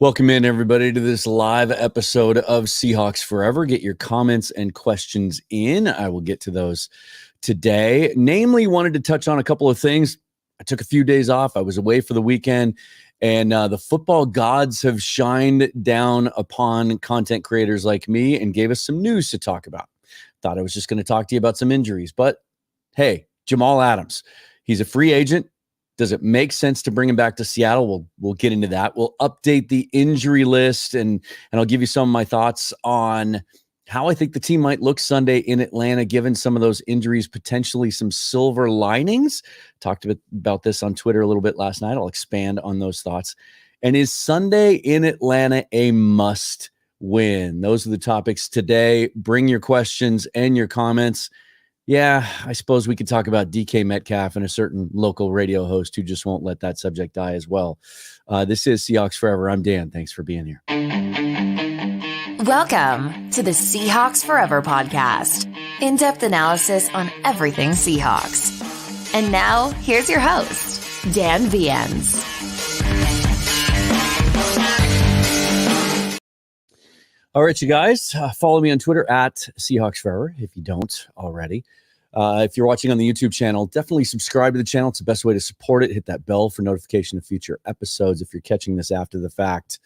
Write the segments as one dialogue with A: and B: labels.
A: Welcome in, everybody, to this live episode of Seahawks Forever. Get your comments and questions in. I will get to those today. Namely, wanted to touch on a couple of things. I took a few days off. I was away for the weekend, and the football gods have shined down upon content creators like me and gave us some news to talk about. Thought I was just going to talk to you about some injuries, but hey, Jamal Adams, he's a free agent. Does it make sense to bring him back to Seattle? We'll get into that. We'll update the injury list, and I'll give you some of my thoughts on how I think the team might look Sunday in Atlanta, given some of those injuries, potentially some silver linings. Talked about this on Twitter a little bit last night. I'll expand on those thoughts. And is Sunday in Atlanta a must win? Those are the topics today. Bring your questions and your comments. Yeah, I suppose we could talk about DK Metcalf and a certain local radio host who just won't let that subject die as well. This is Seahawks Forever. I'm Dan. Thanks for being here.
B: Welcome to the Seahawks Forever podcast. In-depth analysis on everything Seahawks. And now, here's your host, Dan Viens.
A: All right, you guys, follow me on Twitter at Seahawks Forever if you don't already. If you're watching on the YouTube channel, definitely subscribe to the channel. It's the best way to support it. Hit that bell for notification of future episodes. If you're catching this after the fact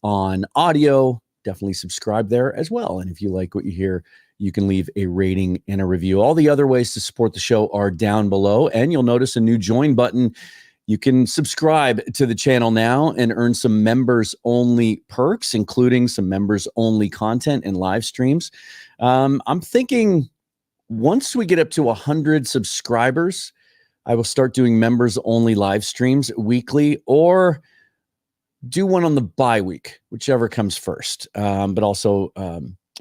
A: on audio, definitely subscribe there as well. And if you like what you hear, you can leave a rating and a review. All the other ways to support the show are down below, and you'll notice a new join button. You can subscribe to the channel now and earn some members-only perks, including some members-only content and live streams. I'm thinking once we get up to 100 subscribers, I will start doing members-only live streams weekly, or do one on the bye week, whichever comes first. But also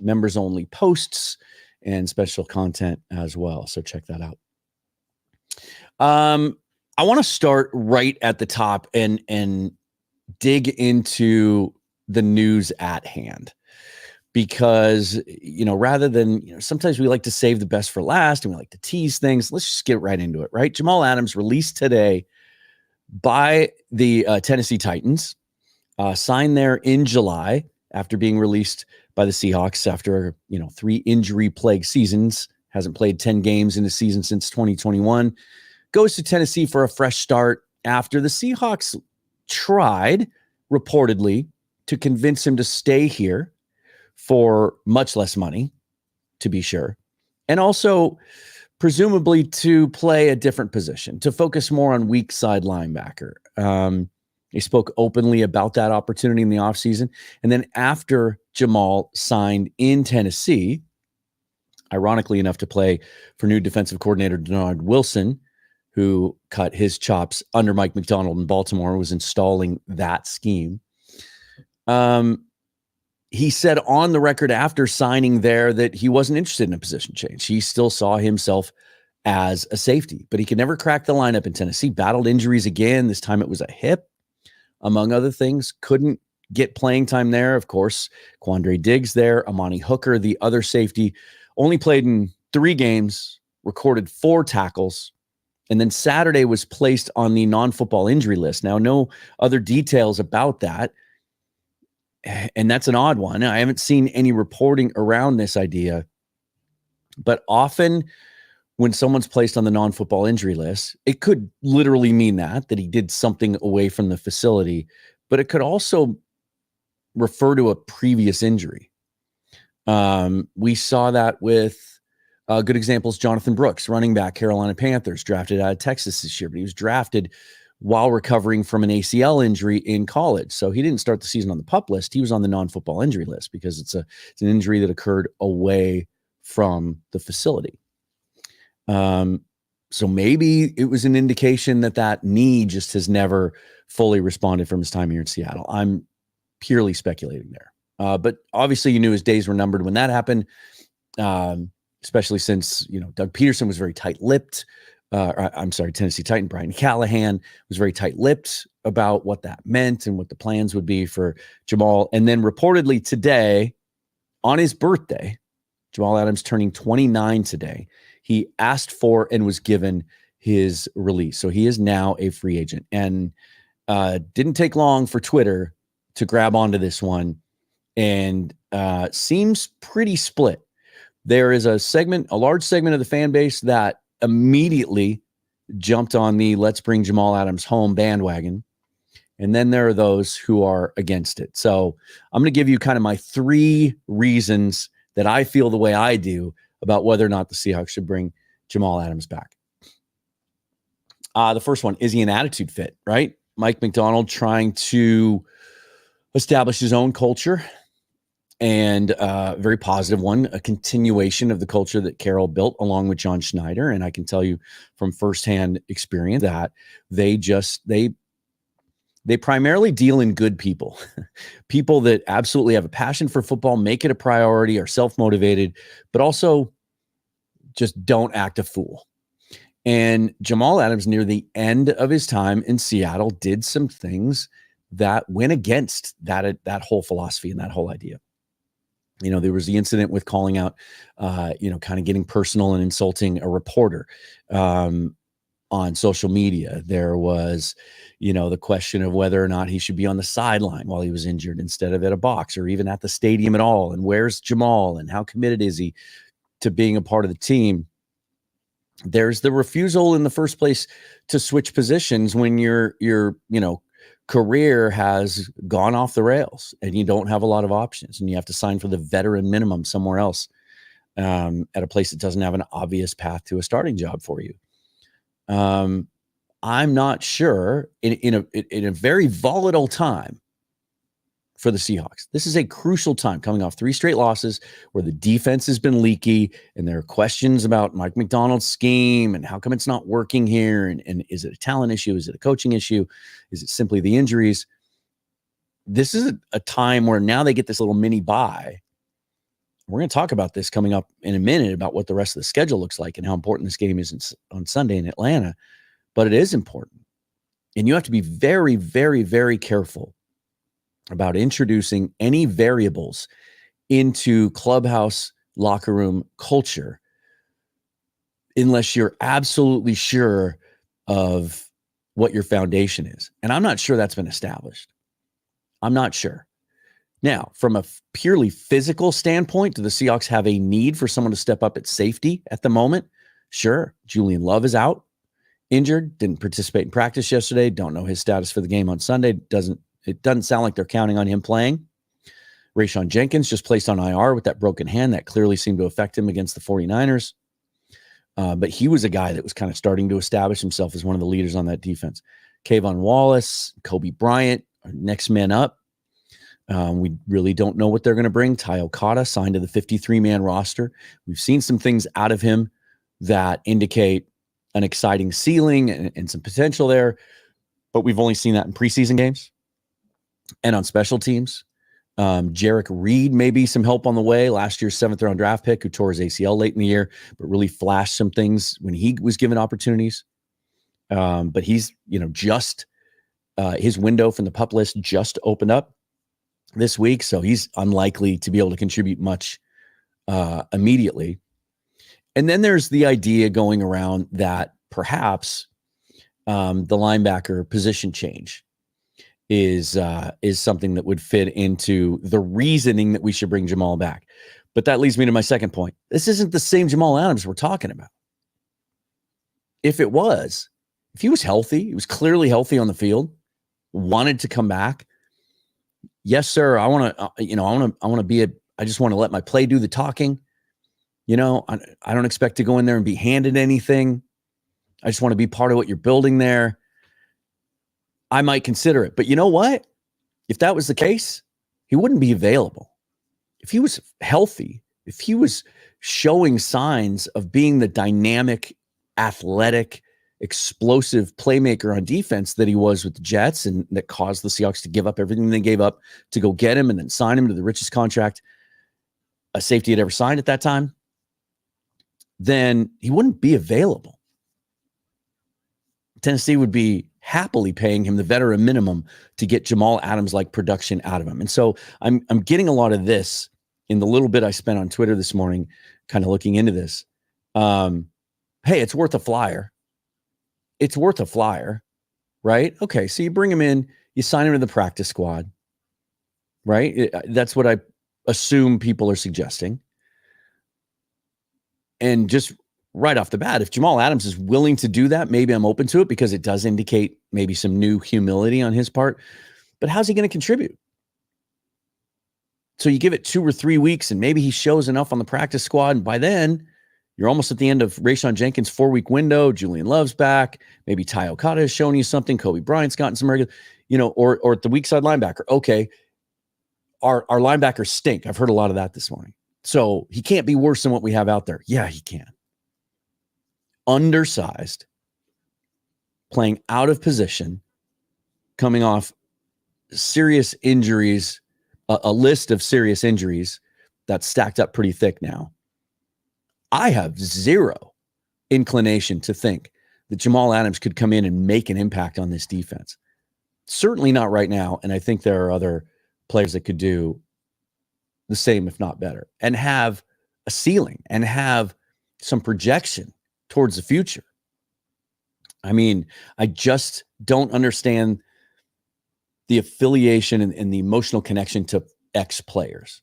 A: members-only posts and special content as well. So check that out. I want to start right at the top and dig into the news at hand, because, rather than, sometimes we like to save the best for last and we like to tease things. Let's just get right into it, right? Jamal Adams released today by the Tennessee Titans, signed there in July after being released by the Seahawks after, 3 injury-plagued seasons, hasn't played 10 games in a season since 2021. Goes to Tennessee for a fresh start after the Seahawks tried, reportedly, to convince him to stay here for much less money, to be sure, and also presumably to play a different position, to focus more on weak side linebacker. He spoke openly about that opportunity in the offseason. And then after Jamal signed in Tennessee, ironically enough, to play for new defensive coordinator Denard Wilson, who cut his chops under Mike McDonald in Baltimore, was installing that scheme. He said on the record after signing there that he wasn't interested in a position change. He still saw himself as a safety, but he could never crack the lineup in Tennessee. Battled injuries again. This time it was a hip, among other things. Couldn't get playing time there. Of course, Quandre Diggs there. Amani Hooker, the other safety, only played in 3 games, recorded 4 tackles. And then Saturday was placed on the non-football injury list. Now, no other details about that. And that's an odd one. I haven't seen any reporting around this idea. But often when someone's placed on the non-football injury list, it could literally mean that he did something away from the facility. But it could also refer to a previous injury. We saw that with good examples, Jonathan Brooks, running back, Carolina Panthers, drafted out of Texas this year, but he was drafted while recovering from an ACL injury in college. So he didn't start the season on the PUP list. He was on the non-football injury list because it's an injury that occurred away from the facility. So maybe it was an indication that knee just has never fully responded from his time here in Seattle. I'm purely speculating there. But obviously you knew his days were numbered when that happened. Especially since, Doug Peterson was very tight-lipped. Tennessee Titan Brian Callahan was very tight-lipped about what that meant and what the plans would be for Jamal. And then reportedly today, on his birthday, Jamal Adams turning 29 today, he asked for and was given his release. So he is now a free agent. And didn't take long for Twitter to grab onto this one, and seems pretty split. There is a large segment of the fan base that immediately jumped on the let's bring Jamal Adams home bandwagon. And then there are those who are against it. So I'm going to give you kind of my 3 reasons that I feel the way I do about whether or not the Seahawks should bring Jamal Adams back. The first one, is he an attitude fit, right? Mike Macdonald trying to establish his own culture, and a very positive one, a continuation of the culture that Carroll built along with John Schneider. And I can tell you from firsthand experience that they primarily deal in good people, people that absolutely have a passion for football, make it a priority, are self-motivated, but also just don't act a fool. And Jamal Adams, near the end of his time in Seattle, did some things that went against that whole philosophy and that whole idea. You know, there was the incident with calling out, kind of getting personal and insulting a reporter on social media. There was, the question of whether or not he should be on the sideline while he was injured instead of at a box or even at the stadium at all. And where's Jamal and how committed is he to being a part of the team? There's the refusal in the first place to switch positions when your career has gone off the rails and you don't have a lot of options and you have to sign for the veteran minimum somewhere else at a place that doesn't have an obvious path to a starting job for you. I'm not sure in a very volatile time for the Seahawks. This is a crucial time coming off 3 straight losses where the defense has been leaky and there are questions about Mike Macdonald's scheme and how come it's not working here. And is it a talent issue? Is it a coaching issue? Is it simply the injuries? This is a time where now they get this little mini bye. We're going to talk about this coming up in a minute about what the rest of the schedule looks like and how important this game is on Sunday in Atlanta. But it is important. And you have to be very, very, very careful about introducing any variables into clubhouse locker room culture unless you're absolutely sure of what your foundation is. And I'm not sure that's been established. I'm not sure. Now, from a purely physical standpoint, do the Seahawks have a need for someone to step up at safety at the moment? Sure. Julian Love is out, injured, didn't participate in practice yesterday. Don't know his status for the game on Sunday. It doesn't sound like they're counting on him playing. Rayshon Jenkins just placed on IR with that broken hand. That clearly seemed to affect him against the 49ers. But he was a guy that was kind of starting to establish himself as one of the leaders on that defense. Kayvon Wallace, Kobe Bryant, are next men up. We really don't know what they're going to bring. Ty Okada signed to the 53-man roster. We've seen some things out of him that indicate an exciting ceiling and some potential there, but we've only seen that in preseason games and on special teams. Jarek Reed may be some help on the way. Last year's 7th-round draft pick who tore his ACL late in the year, but really flashed some things when he was given opportunities. But he's, just his window from the PUP list just opened up this week, so he's unlikely to be able to contribute much immediately. And then there's the idea going around that perhaps the linebacker position change is something that would fit into the reasoning that we should bring Jamal back. But that leads me to my second point. This isn't the same Jamal Adams we're talking about. If he was healthy, he was clearly healthy on the field, wanted to come back. Yes, sir. I want to, I just want to let my play do the talking. I don't expect to go in there and be handed anything. I just want to be part of what you're building there. I might consider it. But you know what? If that was the case, he wouldn't be available. If he was healthy, if he was showing signs of being the dynamic, athletic, explosive playmaker on defense that he was with the Jets and that caused the Seahawks to give up everything they gave up to go get him and then sign him to the richest contract a safety had ever signed at that time, then he wouldn't be available. Tennessee would be happily paying him the veteran minimum to get Jamal Adams-like production out of him. And so I'm getting a lot of this in the little bit I spent on Twitter this morning, kind of looking into this. Hey, it's worth a flyer. It's worth a flyer, right? Okay, so you bring him in, you sign him to the practice squad. right? That's what I assume people are suggesting. And just right off the bat, if Jamal Adams is willing to do that, maybe I'm open to it because it does indicate maybe some new humility on his part. But how's he going to contribute? So you give it 2 or 3 weeks and maybe he shows enough on the practice squad. And by then, you're almost at the end of Rayshon Jenkins' 4-week window. Julian Love's back. Maybe Ty Okada has shown you something. Kobe Bryant's gotten some regular, or at the weak side linebacker. Okay, our linebackers stink. I've heard a lot of that this morning. So he can't be worse than what we have out there. Yeah, he can. Undersized, playing out of position, coming off serious injuries, a list of serious injuries that's stacked up pretty thick now. I have zero inclination to think that Jamal Adams could come in and make an impact on this defense. Certainly not right now. And I think there are other players that could do the same, if not better, and have a ceiling and have some projection towards the future. I mean, I just don't understand the affiliation and the emotional connection to ex players.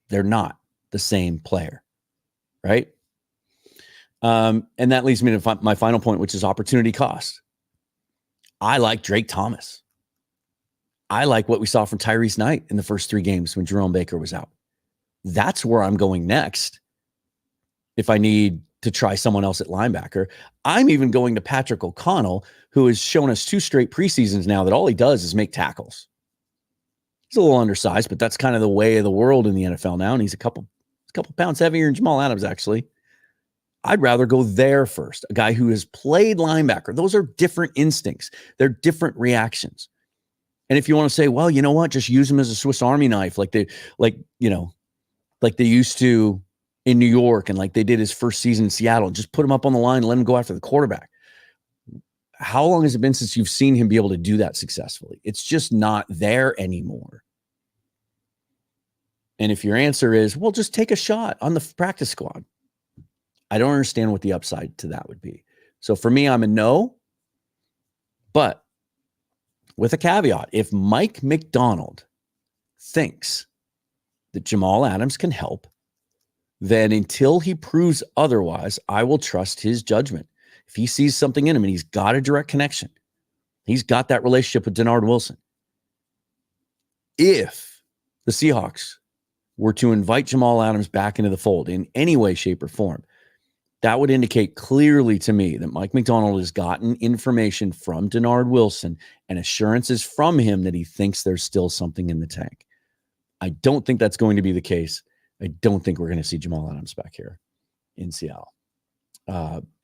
A: They're not the same player, right? And that leads me to my final point, which is opportunity cost. I like Drake Thomas. I like what we saw from Tyrese Knight in the first 3 games when Jerome Baker was out. That's where I'm going next. If I need to try someone else at linebacker, I'm even going to Patrick O'Connell, who has shown us 2 straight preseasons now that all he does is make tackles. He's a little undersized, but that's kind of the way of the world in the NFL now. And he's a couple pounds heavier than Jamal Adams, actually. I'd rather go there first. A guy who has played linebacker. Those are different instincts. They're different reactions. And if you want to say, well, you know what, just use him as a Swiss Army knife, like they used to in New York and like they did his first season in Seattle, just put him up on the line and let him go after the quarterback. How long has it been since you've seen him be able to do that successfully? It's just not there anymore. And if your answer is, well, just take a shot on the practice squad, I don't understand what the upside to that would be. So for me, I'm a no, but with a caveat, if Mike McDonald thinks that Jamal Adams can help, then until he proves otherwise, I will trust his judgment. If he sees something in him and he's got a direct connection, he's got that relationship with Denard Wilson. If the Seahawks were to invite Jamal Adams back into the fold in any way, shape, or form, that would indicate clearly to me that Mike McDonald has gotten information from Denard Wilson and assurances from him that he thinks there's still something in the tank. I don't think that's going to be the case. I don't think we're going to see Jamal Adams back here in Seattle.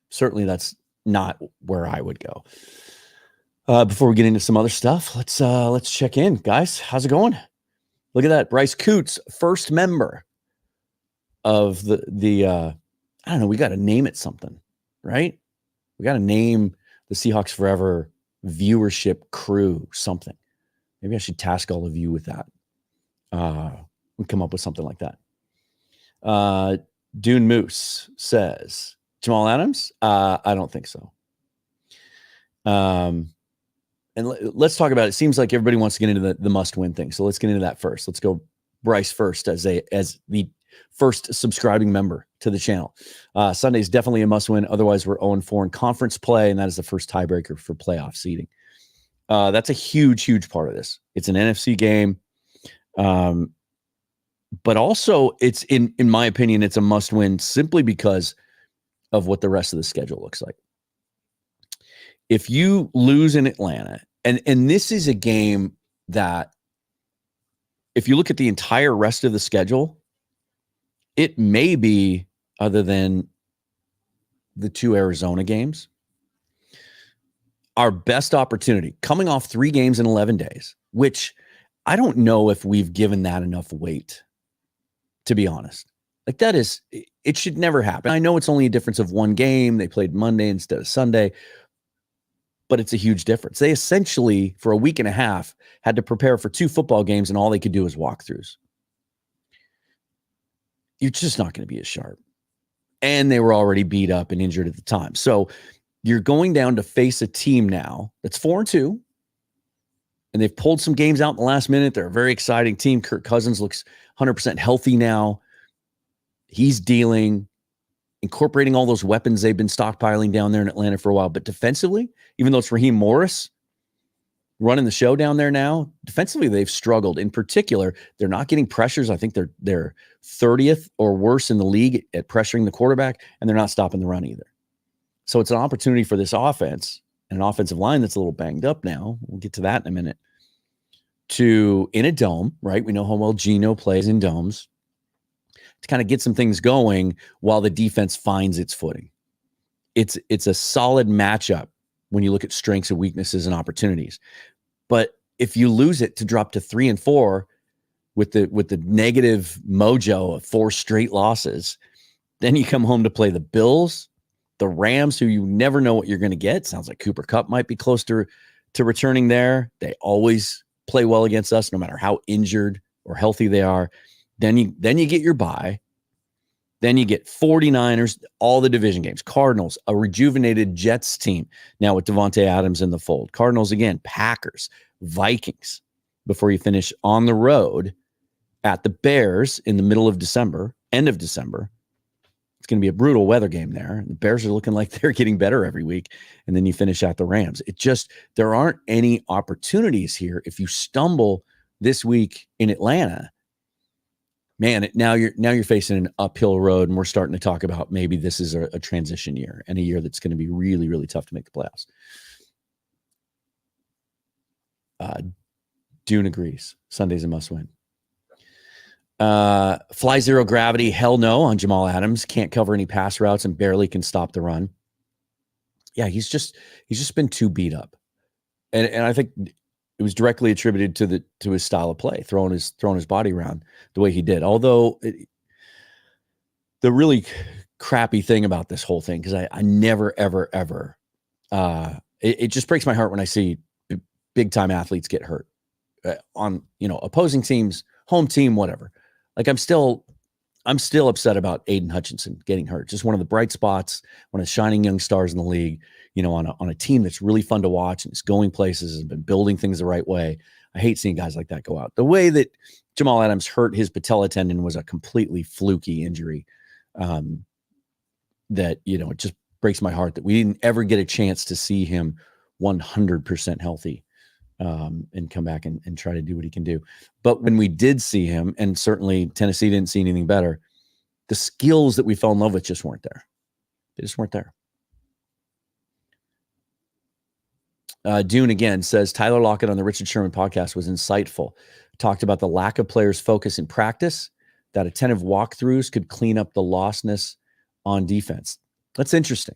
A: Certainly that's not where I would go. Before we get into some other stuff, let's check in. Guys, how's it going? Look at that. Bryce Coots, first member of the I don't know, we got to name it something, right? We got to name the Seahawks Forever viewership crew something. Maybe I should task all of you with that. We come up with something like that. Dune Moose says, Jamal Adams? I don't think so. And let's talk about it. It seems like everybody wants to get into the must-win thing. So let's get into that first. Let's go Bryce first as the first subscribing member to the channel. Sunday is definitely a must-win. Otherwise, we're 0-4 in conference play, and that is the first tiebreaker for playoff seeding. That's a huge, huge part of this. It's an NFC game. But also, it's in my opinion, it's a must-win simply because of what the rest of the schedule looks like. If you lose in Atlanta, and this is a game that, if you look at the entire rest of the schedule, it may be, other than the 2 Arizona games, our best opportunity coming off 3 games in 11 days, which I don't know if we've given that enough weight, to be honest. Like it should never happen. I know it's only a difference of 1 game. They played Monday instead of Sunday, but it's a huge difference. They essentially, for a week and a half, had to prepare for 2 football games, and all they could do was walkthroughs. You're just not going to be as sharp. And they were already beat up and injured at the time. So you're going down to face a team now that's 4-2, And they've pulled some games out in the last minute. They're a very exciting team. Kirk Cousins looks 100% healthy now. He's dealing, incorporating all those weapons they've been stockpiling down there in Atlanta for a while. But defensively, even though it's Raheem Morris running the show down there now, defensively, they've struggled. In particular, they're not getting pressures. I think they're 30th or worse in the league at pressuring the quarterback, and they're not stopping the run either. So it's an opportunity for this offense and an offensive line that's a little banged up now. We'll get to that in a minute. To, in a dome, right? We know how well Geno plays in domes, to kind of get some things going while the defense finds its footing. It's a solid matchup when you look at strengths and weaknesses and opportunities. But if you lose it to drop to 3-4 with the negative mojo of 4 straight losses, then you come home to play the Bills, the Rams, who you never know what you're going to get. Sounds like Cooper Kupp might be close to returning there. They always play well against us, no matter how injured or healthy they are. Then you get your bye. Then you get 49ers, all the division games, Cardinals, a rejuvenated Jets team now with Devontae Adams in the fold. Cardinals again, Packers, Vikings, before you finish on the road at the Bears in the middle of December, end of December. It's going to be a brutal weather game there. The Bears are looking like they're getting better every week. And then you finish at the Rams. There aren't any opportunities here. If you stumble this week in Atlanta, man, now you're facing an uphill road, and we're starting to talk about maybe this is a transition year and a year that's going to be really, really tough to make the playoffs. Dune agrees. Sunday's a must-win. Fly zero gravity, hell no on Jamal Adams. Can't cover any pass routes and barely can stop the run. Yeah, he's just been too beat up, and I think it was directly attributed to his style of play, throwing his body around the way he did. Although the really crappy thing about this whole thing, because I never ever it just breaks my heart when I see big time athletes get hurt on opposing teams, home team, whatever. Like I'm still upset about Aiden Hutchinson getting hurt. Just one of the bright spots, one of the shining young stars in the league, on a team that's really fun to watch and is going places and been building things the right way. I hate seeing guys like that go out. The way that Jamal Adams hurt his patella tendon was a completely fluky injury. That, it just breaks my heart that we didn't ever get a chance to see him 100% healthy. And come back and try to do what he can do. But when we did see him, and certainly Tennessee didn't see anything better, the skills that we fell in love with just weren't there. They just weren't there. Dune again says, Tyler Lockett on the Richard Sherman podcast was insightful. Talked about the lack of players' focus in practice, that attentive walkthroughs could clean up the lostness on defense. That's interesting.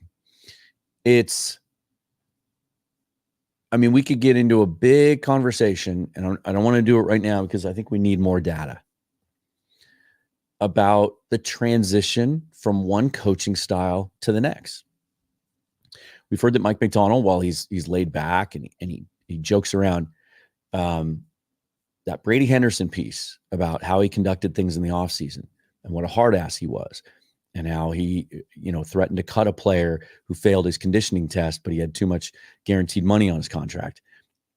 A: We could get into a big conversation, and I don't want to do it right now because I think we need more data about the transition from one coaching style to the next. We've heard that Mike Macdonald, while he's laid back and he jokes around, that Brady Henderson piece about how he conducted things in the offseason and what a hard ass he was, and how he, threatened to cut a player who failed his conditioning test, but he had too much guaranteed money on his contract.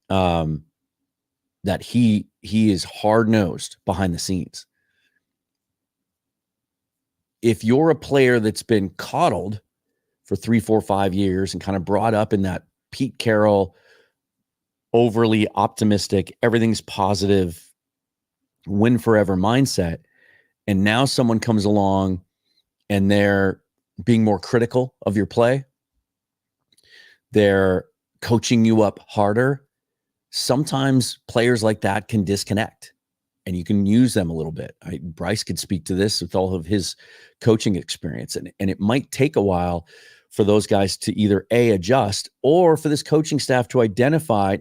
A: That he is hard-nosed behind the scenes. If you're a player that's been coddled for 3, 4, 5 years and kind of brought up in that Pete Carroll, overly optimistic, everything's positive, win forever mindset, and now someone comes along and they're being more critical of your play, they're coaching you up harder, sometimes players like that can disconnect, and you can use them a little bit. Bryce could speak to this with all of his coaching experience, and it might take a while for those guys to either adjust, or for this coaching staff to identify,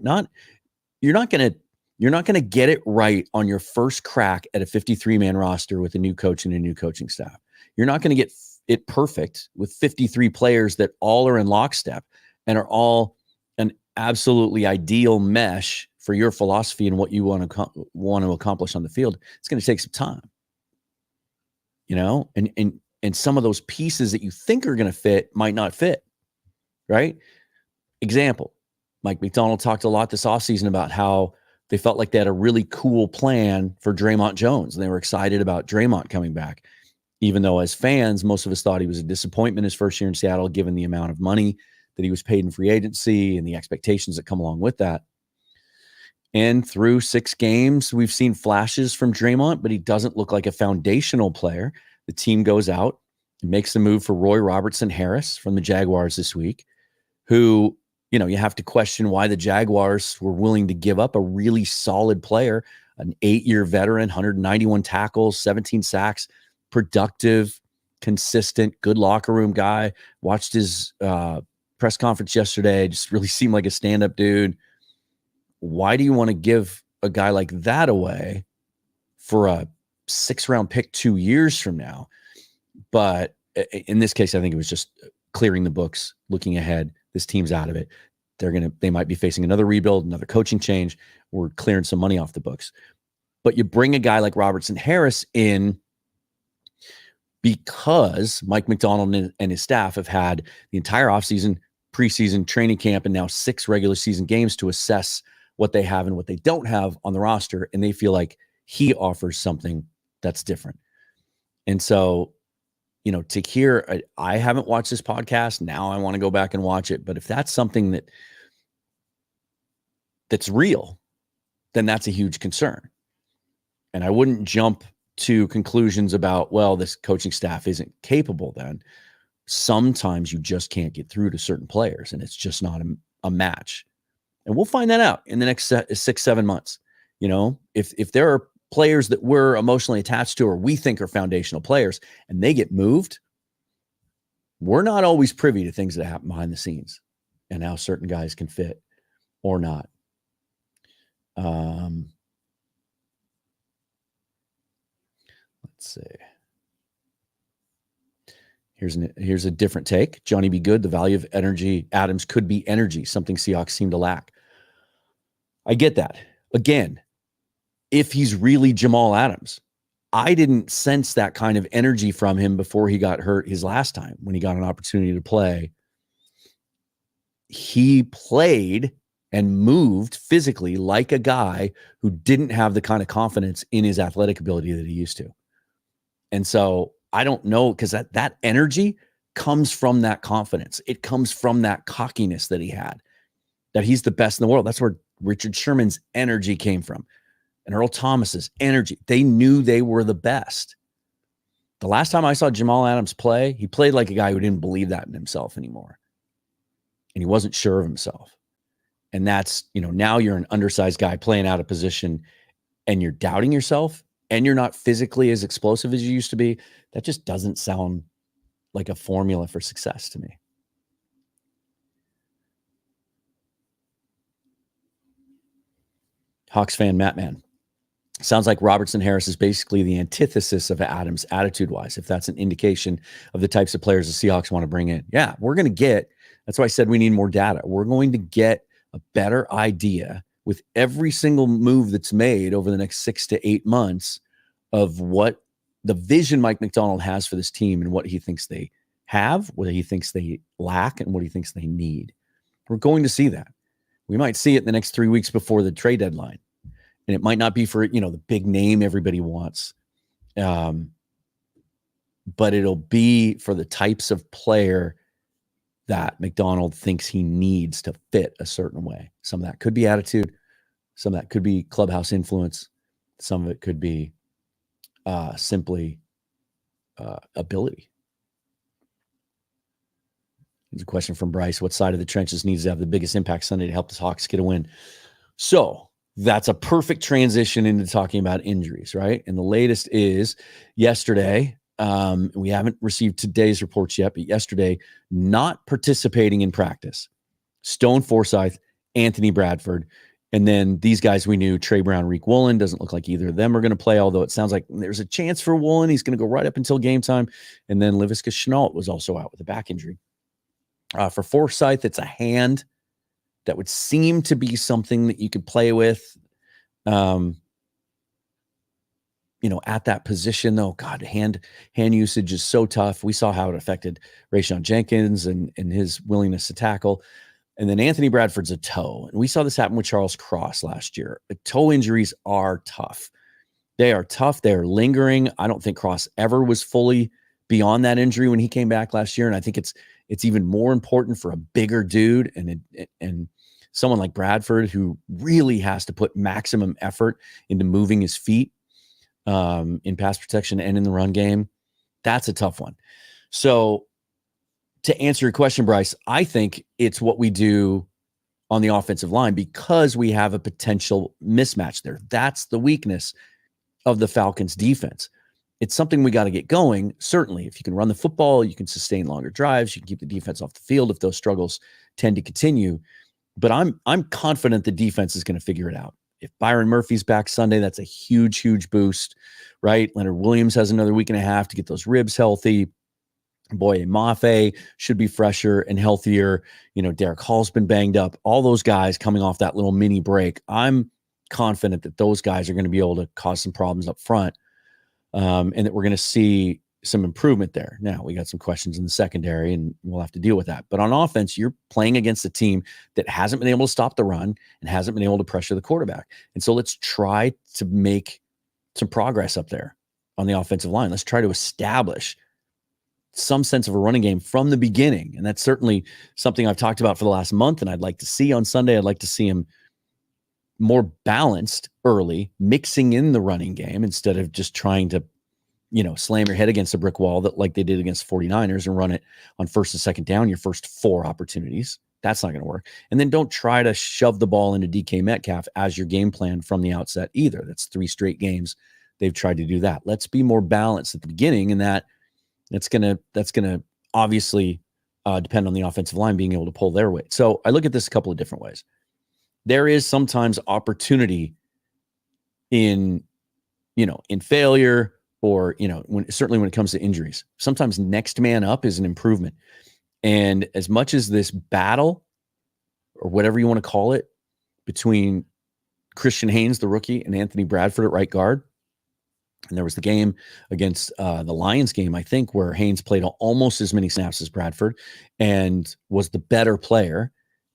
A: you're not going to get it right on your first crack at a 53-man roster with a new coach and a new coaching staff. You're not going to get it perfect with 53 players that all are in lockstep and are all an absolutely ideal mesh for your philosophy and what you want to accomplish on the field. It's going to take some time, and some of those pieces that you think are going to fit might not fit, right? Example, Mike Macdonald talked a lot this offseason about how they felt like they had a really cool plan for Draymond Jones, and they were excited about Draymond coming back, even though as fans, most of us thought he was a disappointment his first year in Seattle, given the amount of money that he was paid in free agency and the expectations that come along with that. And through 6 games, we've seen flashes from Draymond, but he doesn't look like a foundational player. The team goes out and makes the move for Roy Robertson Harris from the Jaguars this week, who, you have to question why the Jaguars were willing to give up a really solid player, an 8-year veteran, 191 tackles, 17 sacks, productive, consistent, good locker room guy. Watched his press conference yesterday. Just really seemed like a stand-up dude. Why do you want to give a guy like that away for a 6th-round pick 2 years from now? But in this case, I think it was just clearing the books, looking ahead. This team's out of it. They might be facing another rebuild, another coaching change. We're clearing some money off the books. But you bring a guy like Robertson Harris in because Mike Macdonald and his staff have had the entire offseason, preseason, training camp, and now 6 regular season games to assess what they have and what they don't have on the roster. And they feel like he offers something that's different. And so, to hear, I haven't watched this podcast. Now I want to go back and watch it. But if that's something that's real, then that's a huge concern. And I wouldn't jump to conclusions about, well, this coaching staff isn't capable then. Sometimes you just can't get through to certain players, and it's just not a match. And we'll find that out in the next 6-7 months. If there are players that we're emotionally attached to or we think are foundational players and they get moved, we're not always privy to things that happen behind the scenes and how certain guys can fit or not. Let's see. Here's a different take. Johnny B. Good, the value of energy. Adams could be energy, something Seahawks seem to lack. I get that. Again, if he's really Jamal Adams, I didn't sense that kind of energy from him before he got hurt his last time when he got an opportunity to play. He played and moved physically like a guy who didn't have the kind of confidence in his athletic ability that he used to. And so I don't know, because that energy comes from that confidence. It comes from that cockiness that he had, that he's the best in the world. That's where Richard Sherman's energy came from. And Earl Thomas's energy. They knew they were the best. The last time I saw Jamal Adams play, he played like a guy who didn't believe that in himself anymore. And he wasn't sure of himself. And that's, now you're an undersized guy playing out of position and you're doubting yourself and you're not physically as explosive as you used to be. That just doesn't sound like a formula for success to me. Hawks fan Matt Man. Sounds like Robertson Harris is basically the antithesis of Adams attitude-wise, if that's an indication of the types of players the Seahawks want to bring in. Yeah, that's why I said we need more data. We're going to get a better idea with every single move that's made over the next 6 to 8 months of what the vision Mike Macdonald has for this team and what he thinks they have, what he thinks they lack, and what he thinks they need. We're going to see that. We might see it in the next 3 weeks before the trade deadline. And it might not be for, the big name everybody wants. But it'll be for the types of player that Macdonald thinks he needs to fit a certain way. Some of that could be attitude. Some of that could be clubhouse influence. Some of it could be simply ability. Here's a question from Bryce. What side of the trenches needs to have the biggest impact Sunday to help the Hawks get a win? So that's a perfect transition into talking about injuries, right? And the latest is yesterday. We haven't received today's reports yet, but yesterday, not participating in practice, Stone Forsyth, Anthony Bradford, and then these guys we knew, Trey Brown, Reek Woolen. Doesn't look like either of them are going to play, although it sounds like there's a chance for Woolen. He's going to go right up until game time. And then Laviska Shenault was also out with a back injury. For Forsyth, it's a hand. That would seem to be something that you could play with, at that position, though. God, hand usage is so tough. We saw how it affected Rayshon Jenkins and his willingness to tackle. And then Anthony Bradford's a toe. And we saw this happen with Charles Cross last year. The toe injuries are tough. They are tough. They are lingering. I don't think Cross ever was fully beyond that injury when he came back last year. And I think it's even more important for a bigger dude and someone like Bradford, who really has to put maximum effort into moving his feet in pass protection and in the run game. That's a tough one. So to answer your question, Bryce, I think it's what we do on the offensive line because we have a potential mismatch there. That's the weakness of the Falcons defense. It's something we got to get going. Certainly, if you can run the football, you can sustain longer drives, you can keep the defense off the field if those struggles tend to continue. But I'm confident the defense is going to figure it out. If Byron Murphy's back Sunday, that's a huge, huge boost, right? Leonard Williams has another week and a half to get those ribs healthy. Boye Mafe should be fresher and healthier. Derek Hall's been banged up. All those guys coming off that little mini break. I'm confident that those guys are going to be able to cause some problems up front, and that we're going to see some improvement there. Now, we got some questions in the secondary, and we'll have to deal with that. But on offense, you're playing against a team that hasn't been able to stop the run and hasn't been able to pressure the quarterback. And so let's try to make some progress up there on the offensive line. Let's try to establish some sense of a running game from the beginning. And that's certainly something I've talked about for the last month, and I'd like to see on Sunday. I'd like to see him more balanced early, mixing in the running game instead of just trying to, slam your head against a brick wall that like they did against 49ers and run it on first and second down, your first 4 opportunities. That's not going to work. And then don't try to shove the ball into DK Metcalf as your game plan from the outset either. That's 3 straight games they've tried to do that. Let's be more balanced at the beginning, and that's going to obviously depend on the offensive line being able to pull their weight. So I look at this a couple of different ways. There is sometimes opportunity in failure, or, certainly when it comes to injuries. Sometimes next man up is an improvement. And as much as this battle, or whatever you want to call it, between Christian Haynes, the rookie, and Anthony Bradford at right guard, and there was the game against the Lions game, I think, where Haynes played almost as many snaps as Bradford and was the better player.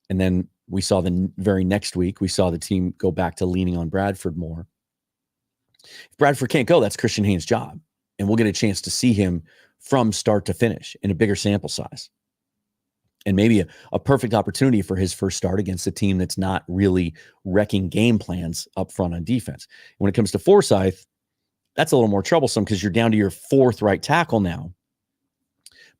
A: And then we saw the very next week, we saw the team go back to leaning on Bradford more. If Bradford can't go, that's Christian Haynes' job. And we'll get a chance to see him from start to finish in a bigger sample size. And maybe a perfect opportunity for his first start against a team that's not really wrecking game plans up front on defense. When it comes to Forsyth, that's a little more troublesome because you're down to your 4th right tackle now.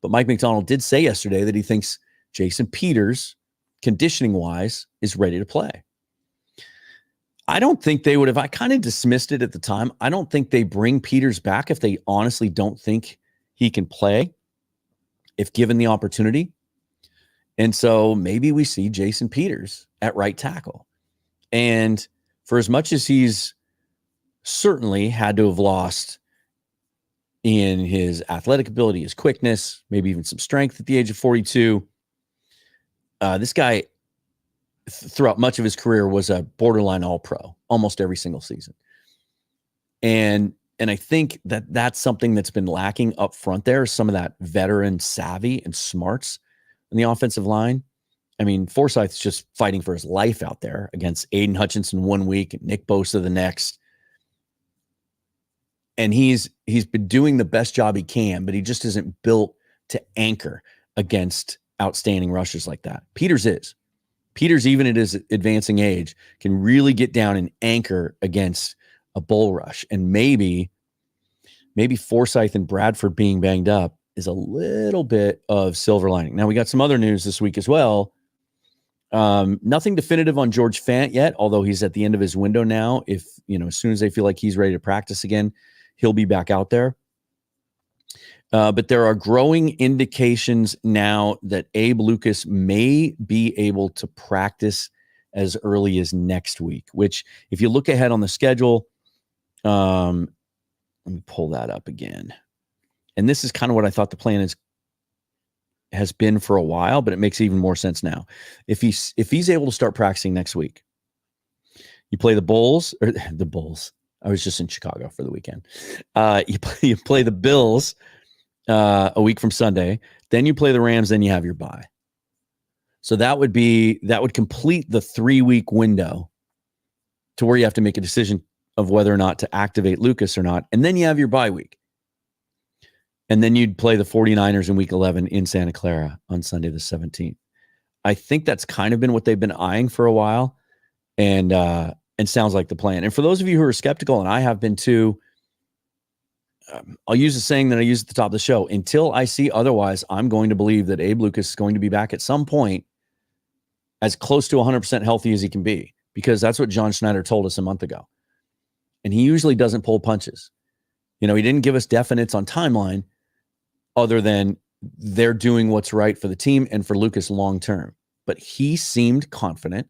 A: But Mike McDonald did say yesterday that he thinks Jason Peters, conditioning-wise, is ready to play. I don't think they would have. I kind of dismissed it at the time. I don't think they bring Peters back if they honestly don't think he can play, if given the opportunity. And so maybe we see Jason Peters at right tackle. And for as much as he's certainly had to have lost in his athletic ability, his quickness, maybe even some strength at the age of 42, this guy throughout much of his career was a borderline all-pro almost every single season. And I think that that's something that's been lacking up front there, some of that veteran savvy and smarts in the offensive line. I mean, Forsyth's just fighting for his life out there against Aiden Hutchinson 1 week and Nick Bosa the next. And he's been doing the best job he can, but he just isn't built to anchor against outstanding rushers like that. Peters is. Peters, even at his advancing age, can really get down and anchor against a bull rush. And maybe Forsyth and Bradford being banged up is a little bit of silver lining. Now, we got some other news this week as well. Nothing definitive on George Fant yet, although he's at the end of his window now. If, as soon as they feel like he's ready to practice again, he'll be back out there. But there are growing indications now that Abe Lucas may be able to practice as early as next week, which if you look ahead on the schedule, let me pull that up again. And this is kind of what I thought the plan has been for a while, but it makes even more sense now. If he's able to start practicing next week, you play the Bulls. I was just in Chicago for the weekend. You play the Bills a week from Sunday, then you play the Rams, then you have your bye. So that would complete the 3-week window to where you have to make a decision of whether or not to activate Lucas or not. And then you have your bye week. And then you'd play the 49ers in week 11 in Santa Clara on Sunday the 17th. I think that's kind of been what they've been eyeing for a while. And sounds like the plan. And for those of you who are skeptical, and I have been too, I'll use the saying that I used at the top of the show. Until I see otherwise, I'm going to believe that Abe Lucas is going to be back at some point as close to 100% healthy as he can be, because that's what John Schneider told us a month ago. And he usually doesn't pull punches. He didn't give us definites on timeline other than they're doing what's right for the team and for Lucas long term. But he seemed confident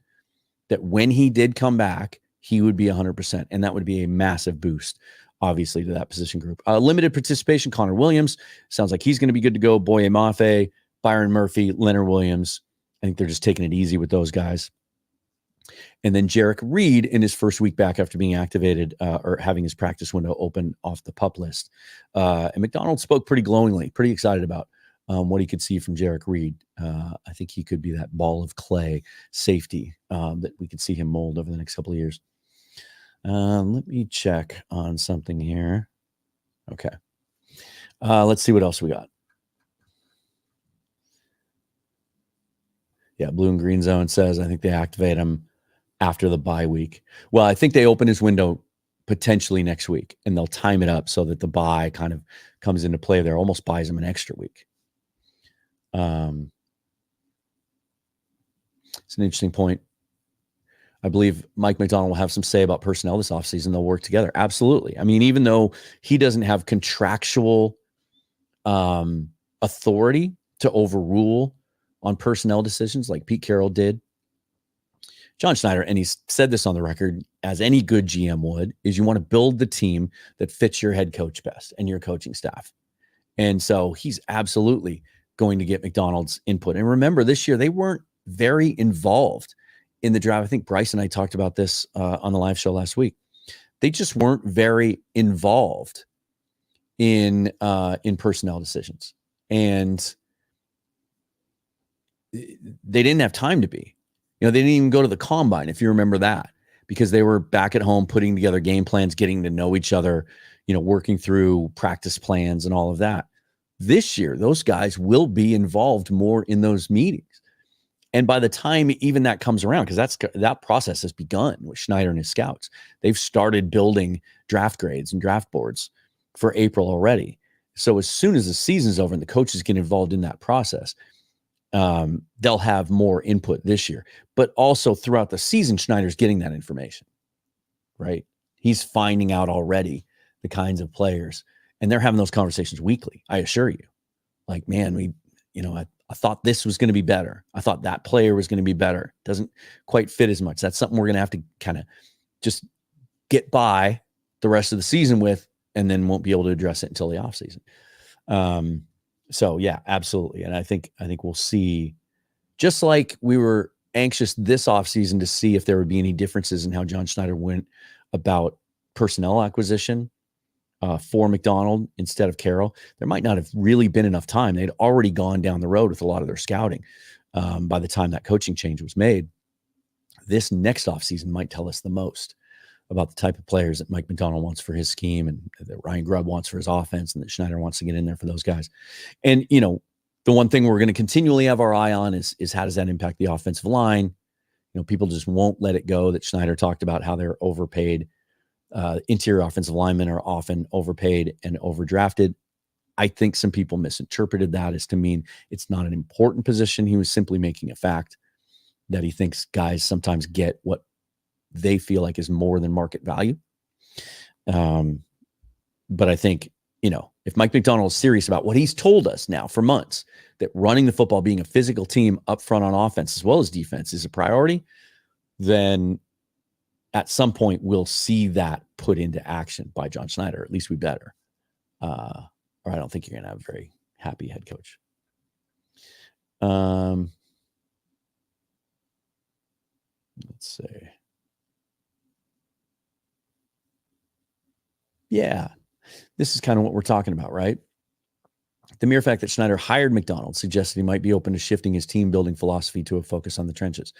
A: that when he did come back, he would be 100%. And that would be a massive boost, obviously, to that position group. Limited participation, Connor Williams. Sounds like he's going to be good to go. Boye Mafe, Byron Murphy, Leonard Williams. I think they're just taking it easy with those guys. And then Jarek Reed in his first week back after being activated or having his practice window open off the PUP list. And McDonald spoke pretty glowingly, pretty excited about what he could see from Jarek Reed. I think he could be that ball of clay safety that we could see him mold over the next couple of years. Let me check on something here. Okay. Let's see what else we got. Yeah, Blue and Green Zone says, I think they activate him after the bye week. Well, I think they open his window potentially next week, and they'll time it up so that the bye kind of comes into play there, almost buys him an extra week. It's an interesting point. I believe Mike McDonald will have some say about personnel this offseason. They'll work together. Absolutely. I mean, even though he doesn't have contractual authority to overrule on personnel decisions like Pete Carroll did, John Schneider, and he's said this on the record, as any good GM would, is you want to build the team that fits your head coach best and your coaching staff. And so he's absolutely going to get McDonald's input. And remember, this year, they weren't very involved in the draft. I think Bryce and I talked about this on the live show last week. They just weren't very involved in personnel decisions. And they didn't have time to be. They didn't even go to the combine, if you remember that, because they were back at home putting together game plans, getting to know each other, working through practice plans and all of that. This year, those guys will be involved more in those meetings. And by the time even that comes around, because that process has begun with Schneider and his scouts, they've started building draft grades and draft boards for April already. So as soon as the season's over and the coaches get involved in that process, they'll have more input this year. But also throughout the season, Schneider's getting that information, right? He's finding out already the kinds of players, and they're having those conversations weekly. I assure you. Like, man, I thought this was going to be better. I thought that player was going to be better. Doesn't quite fit as much. That's something we're going to have to kind of just get by the rest of the season with, and then won't be able to address it until the offseason. So yeah, absolutely. And I think we'll see, just like we were anxious this offseason to see if there would be any differences in how John Schneider went about personnel acquisition for McDonald instead of Carroll. There might not have really been enough time. They'd already gone down the road with a lot of their scouting by the time that coaching change was made. This next offseason might tell us the most about the type of players that Mike McDonald wants for his scheme and that Ryan Grubb wants for his offense and that Schneider wants to get in there for those guys. And, the one thing we're going to continually have our eye on is how does that impact the offensive line? People just won't let it go that Schneider talked about how they're overpaid. Interior offensive linemen are often overpaid and overdrafted. I think some people misinterpreted that as to mean it's not an important position. He was simply making a fact that he thinks guys sometimes get what they feel like is more than market value. But I think, if Mike McDonald is serious about what he's told us now for months, that running the football, being a physical team up front on offense as well as defense is a priority, then at some point we'll see that put into action by John Schneider. At least we better. Or I don't think you're going to have a very happy head coach. Let's see. Yeah, this is kind of what we're talking about, right? The mere fact that Schneider hired McDonald suggested he might be open to shifting his team building philosophy to a focus on the trenches.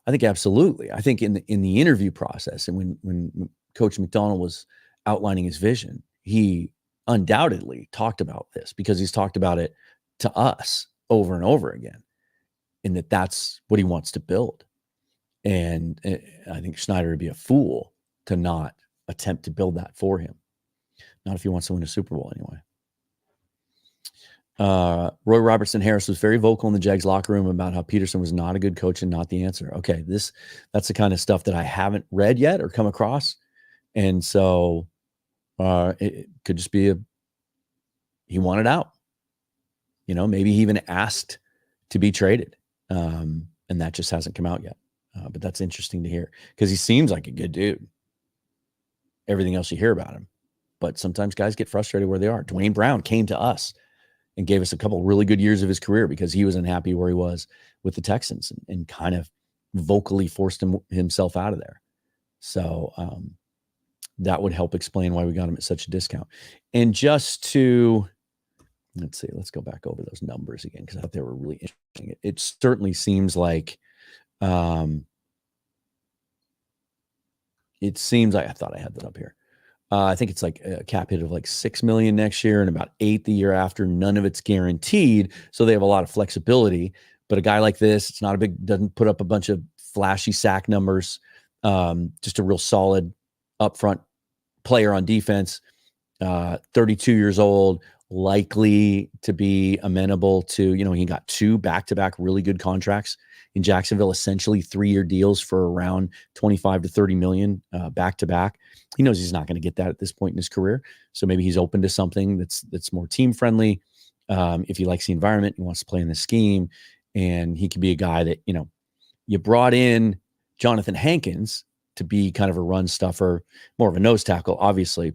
A: I think absolutely. I think in the interview process and when Coach McDonald was outlining his vision, he undoubtedly talked about this because he's talked about it to us over and over again, and that's what he wants to build. And I think Schneider would be a fool to not attempt to build that for him. Not if he wants to win a Super Bowl anyway. Roy Robertson Harris was very vocal in the Jags locker room about how Peterson was not a good coach and not the answer. Okay, that's the kind of stuff that I haven't read yet or come across. And so it could just be he wanted out. Maybe he even asked to be traded. And that just hasn't come out yet. But that's interesting to hear because he seems like a good dude. Everything else you hear about him. But sometimes guys get frustrated where they are. Dwayne Brown came to us and gave us a couple really good years of his career because he was unhappy where he was with the Texans and kind of vocally forced himself out of there. So that would help explain why we got him at such a discount. And just to, let's go back over those numbers again because I thought they were really interesting. It certainly seems like, I thought I had that up here. I think it's like a cap hit of like $6 million next year and about $8 million the year after. None of it's guaranteed, so they have a lot of flexibility. But a guy like this, doesn't put up a bunch of flashy sack numbers. Just a real solid upfront player on defense. 32 years old, likely to be amenable to. He got 2 back-to-back really good contracts in Jacksonville, essentially 3-year deals for around 25 to 30 million back-to-back. He knows he's not going to get that at this point in his career. So maybe he's open to something that's more team friendly. If he likes the environment, he wants to play in the scheme, and he could be a guy that, you brought in Jonathan Hankins to be kind of a run stuffer, more of a nose tackle, obviously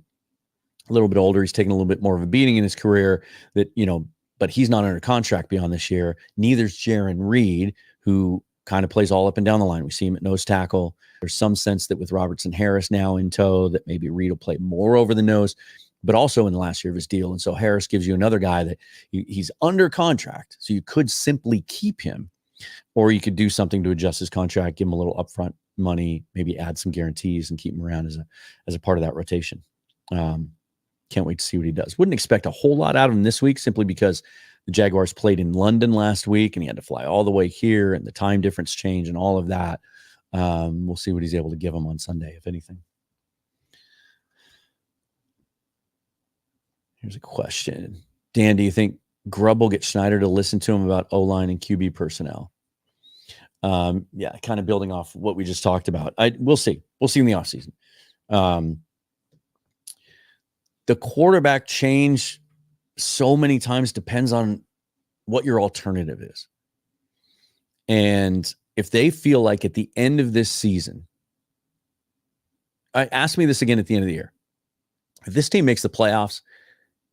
A: a little bit older. He's taken a little bit more of a beating in his career but he's not under contract beyond this year. Neither's Jaron Reed, who kind of plays all up and down the line. We see him at nose tackle. There's some sense that with Robertson Harris now in tow, that maybe Reed will play more over the nose, but also in the last year of his deal. And so Harris gives you another guy that he's under contract. So you could simply keep him, or you could do something to adjust his contract, give him a little upfront money, maybe add some guarantees and keep him around as a part of that rotation. Can't wait to see what he does. Wouldn't expect a whole lot out of him this week simply because the Jaguars played in London last week and he had to fly all the way here and the time difference change and all of that. We'll see what he's able to give them on Sunday, if anything. Here's a question. Dan, do you think Grubb will get Schneider to listen to him about O-line and QB personnel? Yeah, kind of building off what we just talked about. We'll see. We'll see in the offseason. The quarterback change so many times depends on what your alternative is. And if they feel like at the end of this season, ask me this again at the end of the year. If this team makes the playoffs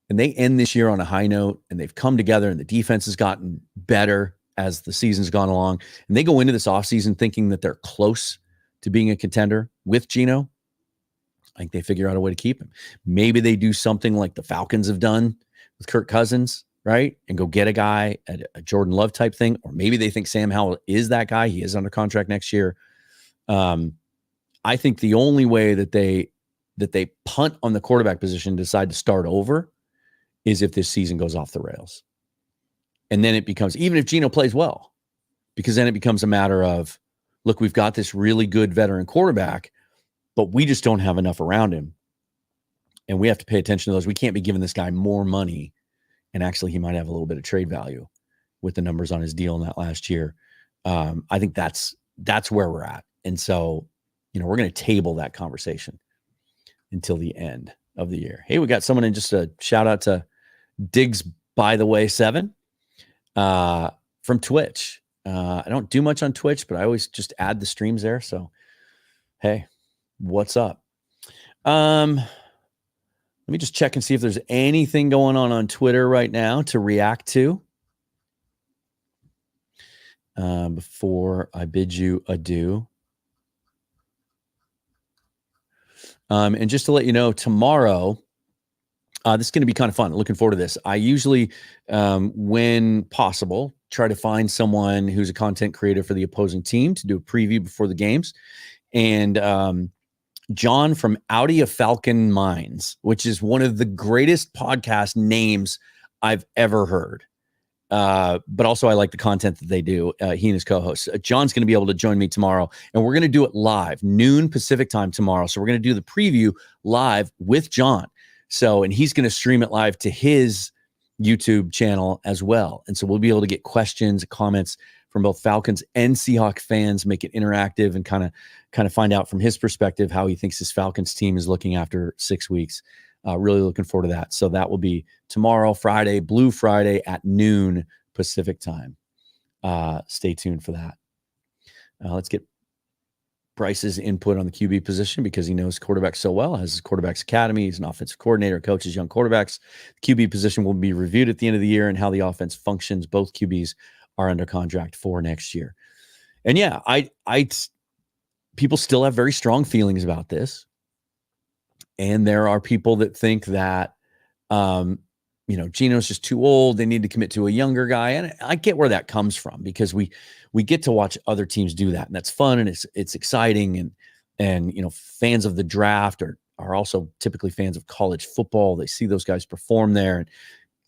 A: and they end this year on a high note and they've come together and the defense has gotten better as the season's gone along, and they go into this offseason thinking that they're close to being a contender with Geno, I think they figure out a way to keep him. Maybe they do something like the Falcons have done with Kirk Cousins, right? And go get a guy at a Jordan Love type thing. Or maybe they think Sam Howell is that guy. He is under contract next year. I think the only way that they punt on the quarterback position, decide to start over, is if this season goes off the rails. And then it becomes, even if Geno plays well, because then it becomes a matter of, look, we've got this really good veteran quarterback, but we just don't have enough around him. And we have to pay attention to those. We can't be giving this guy more money. And actually, he might have a little bit of trade value with the numbers on his deal in that last year. I think that's where we're at. And so, we're going to table that conversation until the end of the year. Hey, we got someone in, just a shout out to Diggs, by the way, 7 from Twitch. I don't do much on Twitch, but I always just add the streams there. So, hey, what's up? Let me just check and see if there's anything going on Twitter right now to react to before I bid you adieu. And just to let you know, tomorrow This is going to be kind of fun. Looking forward to this. I usually, when possible, try to find someone who's a content creator for the opposing team to do a preview before the games. And John from Audi of Falcon Minds, which is one of the greatest podcast names I've ever heard. But also I like the content that they do. He and his co-host. John's going to be able to join me tomorrow, and we're going to do it live, noon Pacific time tomorrow. So we're going to do the preview live with John. So, and he's going to stream it live to his YouTube channel as well. And so we'll be able to get questions, comments from both Falcons and Seahawks fans, make it interactive, and kind of find out from his perspective how he thinks his Falcons team is looking after 6 weeks. Really looking forward to that. So that will be tomorrow, Friday, Blue Friday at noon Pacific time. Stay tuned for that. Let's get Bryce's input on the QB position, because he knows quarterbacks so well, has his quarterbacks academy. He's an offensive coordinator, coaches young quarterbacks. The QB position will be reviewed at the end of the year, and how the offense functions. Both QBs are under contract for next year. And yeah, people still have very strong feelings about this. And there are people that think that, Geno's just too old. They need to commit to a younger guy. And I get where that comes from, because we get to watch other teams do that. And that's fun. And it's exciting. And fans of the draft are also typically fans of college football. They see those guys perform there,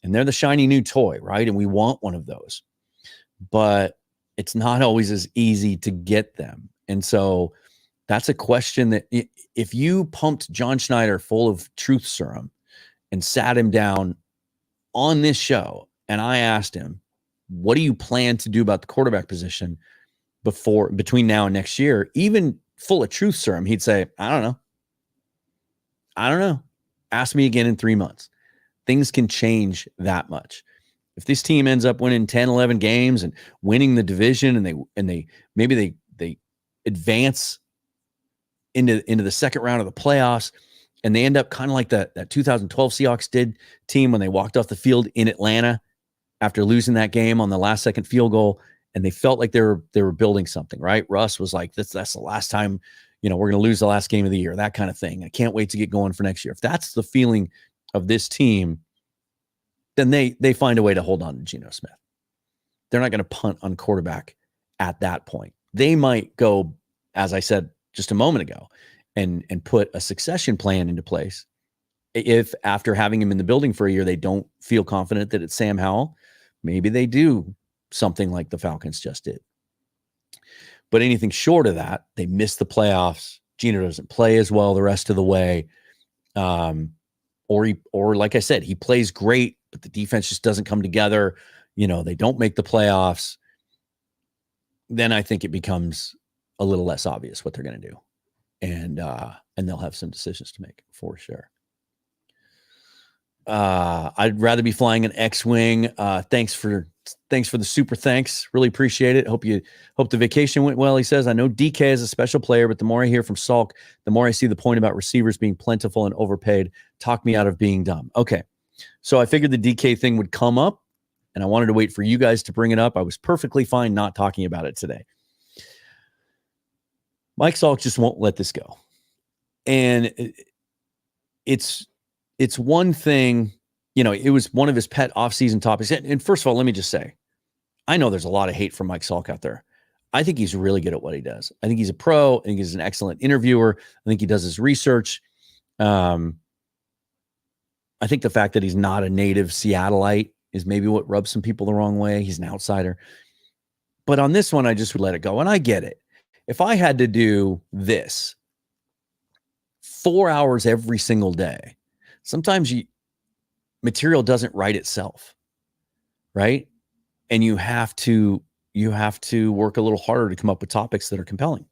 A: and they're the shiny new toy, right? And we want one of those. But it's not always as easy to get them. And so that's a question that if you pumped John Schneider full of truth serum and sat him down on this show, and I asked him, what do you plan to do about the quarterback position between now and next year, even full of truth serum, he'd say, I don't know. Ask me again in 3 months. Things can change that much. If this team ends up winning 10, 11 games and winning the division, and they maybe advance into the second round of the playoffs, and they end up kind of like that 2012 Seahawks team when they walked off the field in Atlanta after losing that game on the last second field goal, and they felt like they were building something, right? Russ was like, that's the last time, we're going to lose the last game of the year, that kind of thing. I can't wait to get going for next year. If that's the feeling of this team, then they find a way to hold on to Geno Smith. They're not going to punt on quarterback at that point. They might go, as I said just a moment ago, and put a succession plan into place. If after having him in the building for a year, they don't feel confident that it's Sam Howell, maybe they do something like the Falcons just did. But anything short of that, they miss the playoffs. Geno doesn't play as well the rest of the way. Or like I said, he plays great, but the defense just doesn't come together. They don't make the playoffs. Then I think it becomes a little less obvious what they're going to do. And they'll have some decisions to make for sure. I'd rather be flying an X-Wing. Thanks for the super thanks. Really appreciate it. Hope the vacation went well. He says, I know DK is a special player, but the more I hear from Salk, the more I see the point about receivers being plentiful and overpaid. Talk me out of being dumb. Okay. So I figured the DK thing would come up, and I wanted to wait for you guys to bring it up. I was perfectly fine not talking about it today. Mike Salk just won't let this go. And it's one thing, it was one of his pet offseason topics. And first of all, let me just say, I know there's a lot of hate for Mike Salk out there. I think he's really good at what he does. I think he's a pro. I think he's an excellent interviewer. I think he does his research. I think the fact that he's not a native Seattleite is maybe what rubs some people the wrong way. He's an outsider. But on this one, I just would let it go. And I get it. If I had to do this 4 hours every single day, sometimes material doesn't write itself, right? And you have to work a little harder to come up with topics that are compelling.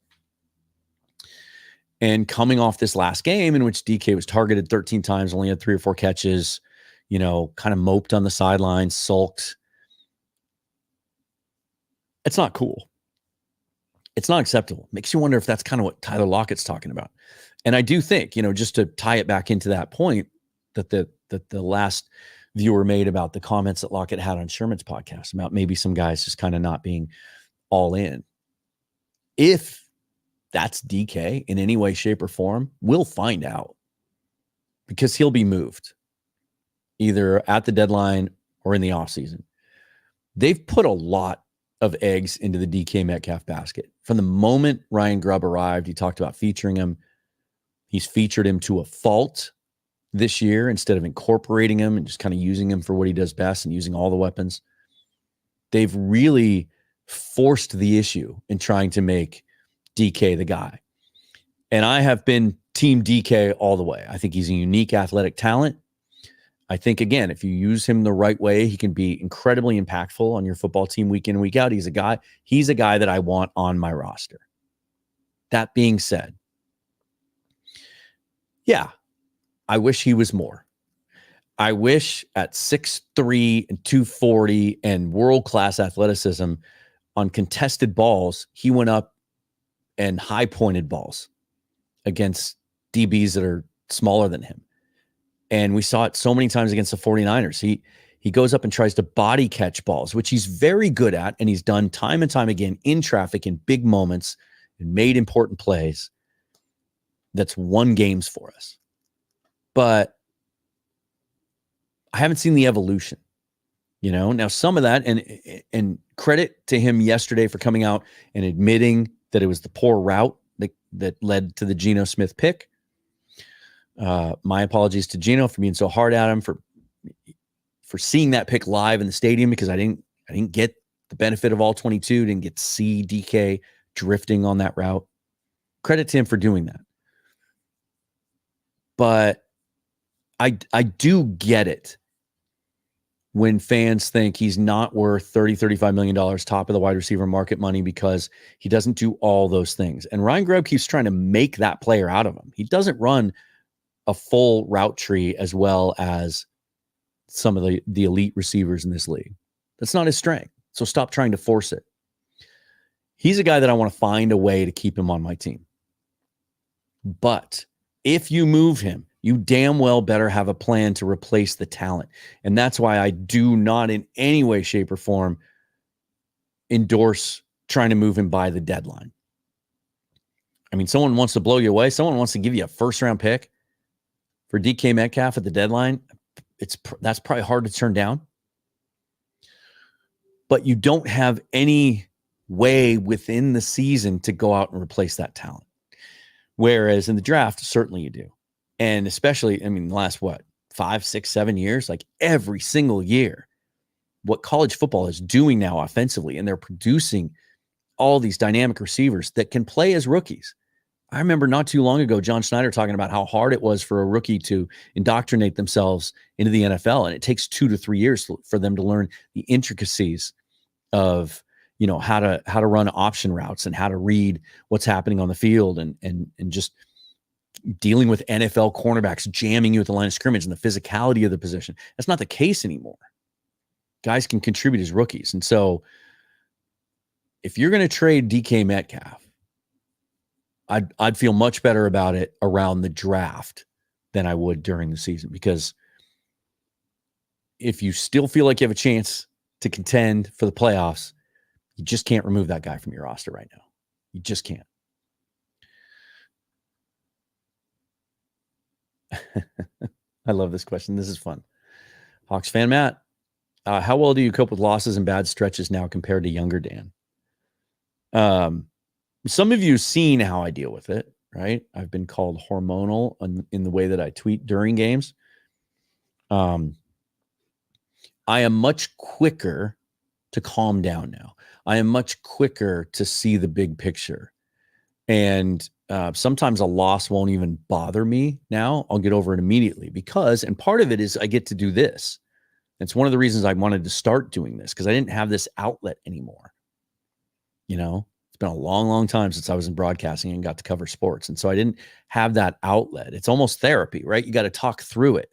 A: And coming off this last game in which DK was targeted 13 times, only had 3 or 4 catches, kind of moped on the sidelines, sulked. It's not cool. It's not acceptable. Makes you wonder if that's kind of what Tyler Lockett's talking about. And I do think, just to tie it back into that point that the last viewer made about the comments that Lockett had on Sherman's podcast about maybe some guys just kind of not being all in. If that's DK in any way, shape, or form, we'll find out, because he'll be moved. either at the deadline or in the offseason. They've put a lot of eggs into the DK Metcalf basket. From the moment Ryan Grubb arrived, he talked about featuring him. He's featured him to a fault this year instead of incorporating him and just kind of using him for what he does best and using all the weapons. They've really forced the issue in trying to make DK the guy. And I have been team DK all the way. I think he's a unique athletic talent. I think, again, if you use him the right way, he can be incredibly impactful on your football team week in and week out. He's a guy that I want on my roster. That being said, yeah, I wish he was more. I wish at 6'3" and 240 and world-class athleticism on contested balls, he went up and high-pointed balls against DBs that are smaller than him. And we saw it so many times against the 49ers. He goes up and tries to body catch balls, which he's very good at, and he's done time and time again in traffic in big moments and made important plays. That's won games for us. But I haven't seen the evolution. Now some of that, and credit to him yesterday for coming out and admitting that it was the poor route that led to the Geno Smith pick. My apologies to Geno for being so hard at him for seeing that pick live in the stadium, because I didn't get the benefit of all 22, didn't get to see DK drifting on that route. Credit to him for doing that. But I do get it when fans think he's not worth $30, $35 million top of the wide receiver market money because he doesn't do all those things. And Ryan Grubb keeps trying to make that player out of him. He doesn't run a full route tree as well as some of the elite receivers in this league. That's not his strength. So stop trying to force it. He's a guy that I want to find a way to keep him on my team. But if you move him, you damn well better have a plan to replace the talent. And that's why I do not in any way, shape, or form endorse trying to move him by the deadline. I mean, someone wants to blow you away. Someone wants to give you a first-round pick for DK Metcalf at the deadline. That's probably hard to turn down. But you don't have any way within the season to go out and replace that talent. Whereas in the draft, certainly you do. And especially, the last, 5, 6, 7 years, like every single year, what college football is doing now offensively, and they're producing all these dynamic receivers that can play as rookies. I remember not too long ago, John Schneider talking about how hard it was for a rookie to indoctrinate themselves into the NFL. And it takes 2 to 3 years for them to learn the intricacies of, how to run option routes and how to read what's happening on the field and just dealing with NFL cornerbacks jamming you at the line of scrimmage and the physicality of the position. That's not the case anymore. Guys can contribute as rookies. And so if you're going to trade DK Metcalf, I'd feel much better about it around the draft than I would during the season, because if you still feel like you have a chance to contend for the playoffs, you just can't remove that guy from your roster right now. You just can't. I love this question. This is fun. Hawks fan Matt, how well do you cope with losses and bad stretches now compared to younger Dan? Some of you have seen how I deal with it, right? I've been called hormonal in the way that I tweet during games. I am much quicker to calm down now. I am much quicker to see the big picture. And sometimes a loss won't even bother me now. I'll get over it immediately and part of it is I get to do this. It's one of the reasons I wanted to start doing this, because I didn't have this outlet anymore. It's been a long, long time since I was in broadcasting and got to cover sports. And so I didn't have that outlet. It's almost therapy, right? You got to talk through it.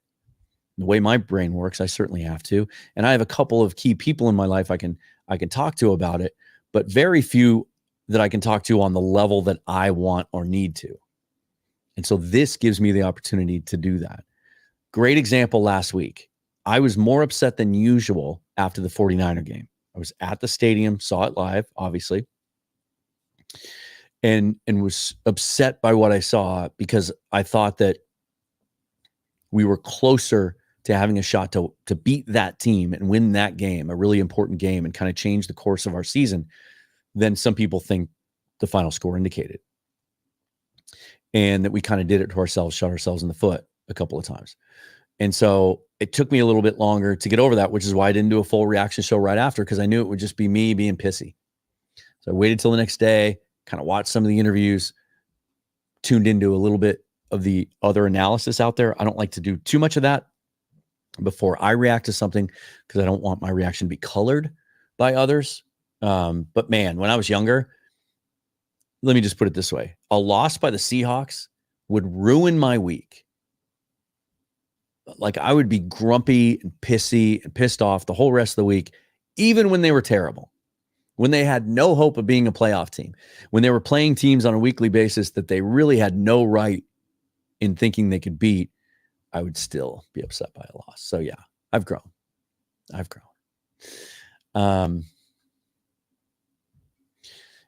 A: The way my brain works, I certainly have to. And I have a couple of key people in my life I can talk to about it, but very few that I can talk to on the level that I want or need to. And so this gives me the opportunity to do that. Great example last week. I was more upset than usual after the 49er game. I was at the stadium, saw it live, obviously, and was upset by what I saw because I thought that we were closer to having a shot to beat that team and win that game, a really important game, and kind of change the course of our season than some people think the final score indicated. And that we kind of did it to ourselves, shot ourselves in the foot a couple of times. And so it took me a little bit longer to get over that, which is why I didn't do a full reaction show right after, because I knew it would just be me being pissy. So I waited till the next day, kind of watched some of the interviews, tuned into a little bit of the other analysis out there. I don't like to do too much of that before I react to something, because I don't want my reaction to be colored by others. But man, when I was younger, let me just put it this way. A loss by the Seahawks would ruin my week. Like, I would be grumpy and pissy and pissed off the whole rest of the week, even when they were terrible, when they had no hope of being a playoff team, when they were playing teams on a weekly basis that they really had no right in thinking they could beat. I would still be upset by a loss. So yeah, I've grown.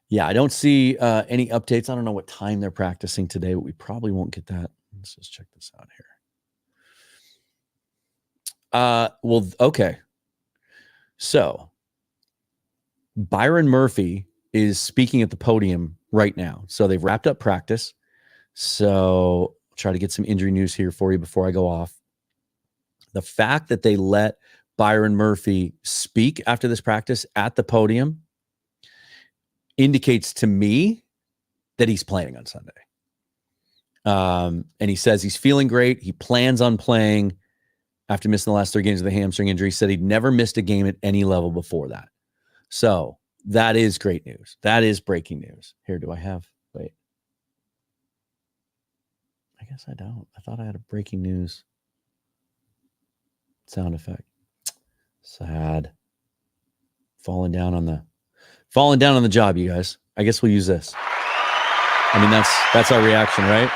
A: Yeah, I don't see any updates. I don't know what time they're practicing today, but we probably won't get that. Let's just check this out here. Well, okay. So Byron Murphy is speaking at the podium right now. So they've wrapped up practice. So I'll try to get some injury news here for you before I go off. The fact that they let Byron Murphy speak after this practice at the podium indicates to me that he's playing on Sunday. And he says he's feeling great. He plans on playing after missing the last 3 games of the hamstring injury. He said he'd never missed a game at any level before that. So that is great news. That is breaking news. Here, do I have, wait. I guess I don't. I thought I had a breaking news sound effect. Sad. Falling down on the job, you guys. I guess we'll use this. I mean, that's our reaction, right?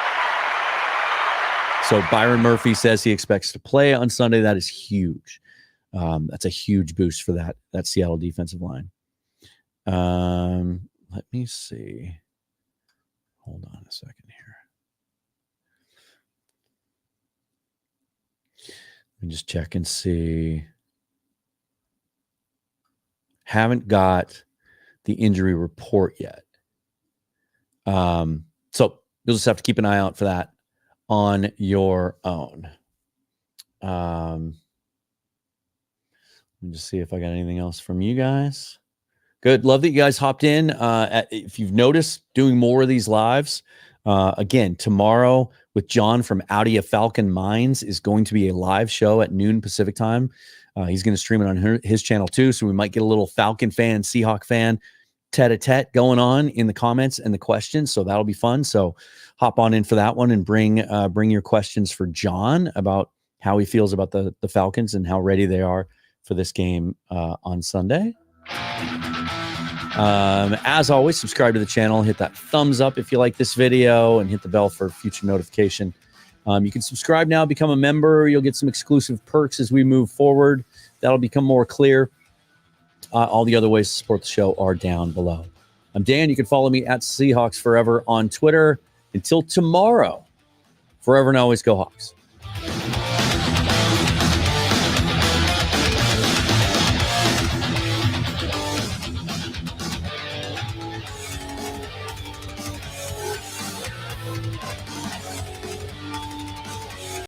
A: So Byron Murphy says he expects to play on Sunday. That is huge. That's a huge boost for that Seattle defensive line. Let me see. Hold on a second here. Let me just check and see. Haven't got the injury report yet. So you'll just have to keep an eye out for that on your own. Let me just see if I got anything else from you guys. Good. Love that you guys hopped in. If you've noticed, doing more of these lives. Again, tomorrow with John from Audi Falcon Mines is going to be a live show at noon Pacific time. He's going to stream it on his channel too. So we might get a little Falcon fan, Seahawk fan tete-a-tete going on in the comments and the questions. So that'll be fun. So hop on in for that one and bring your questions for John about how he feels about the Falcons and how ready they are for this game on Sunday. As always, subscribe to the channel, hit that thumbs up if you like this video, and hit the bell for future notification. You can subscribe now, become a member. You'll get some exclusive perks as we move forward. That'll become more clear. All the other ways to support the show are down below. I'm Dan. You can follow me at Seahawks Forever on Twitter. Until tomorrow, forever and always go Hawks.